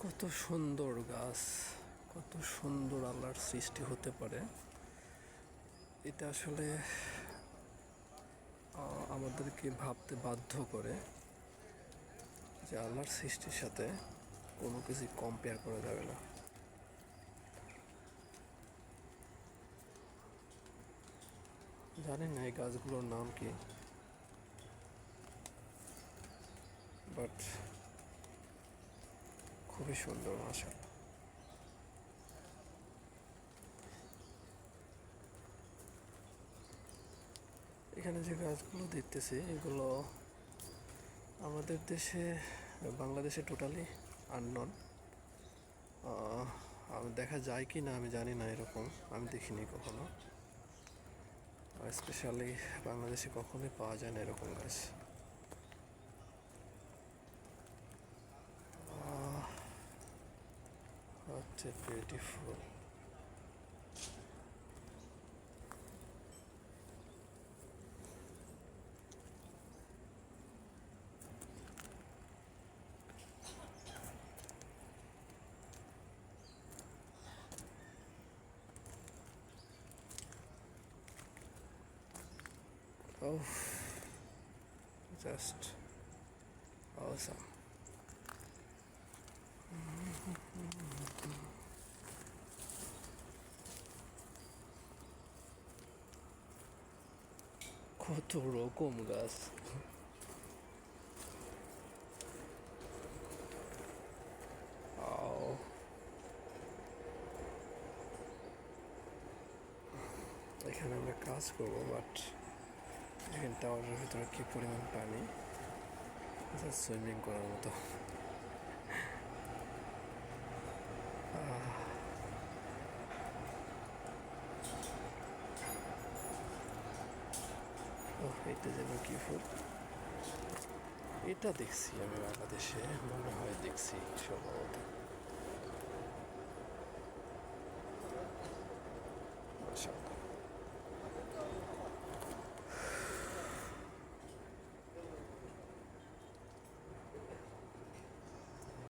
কত সুন্দর গাছ, কত সুন্দর আল্লাহর সৃষ্টি হতে পারে। এটা আসলে আমাদেরকে ভাবতে বাধ্য করে যে আল্লাহর সৃষ্টির সাথে কোনো কিছু কম্পেয়ার করা যাবে না। জানি না এই গাছগুলোর নাম কি, বাট খুবই সুন্দর মাশাআল্লাহ। এখানে যে গাছগুলো দেখতেছি এগুলো আমাদের দেশে, বাংলাদেশে টোটালি আননন। দেখা যায় কি না আমি জানি না, এরকম আমি দেখিনি কখনো। স্পেশালি বাংলাদেশে কখনোই পাওয়া যায় না এরকম গাছ। হচ্ছে বিউটিফুল। Oh, just awesome. কত রকম গাছ! এখানে আমরা কাজ করবো, বাট এখানে টাওয়ারের ভিতরে কি পরিমাণ পানি, সুইমিং করার মতো। এটা যেন কি ফুল, এটা দেখছি আমি বাংলাদেশে, মনে হয় দেখছি সম্ভবত। মাশাআল্লাহ।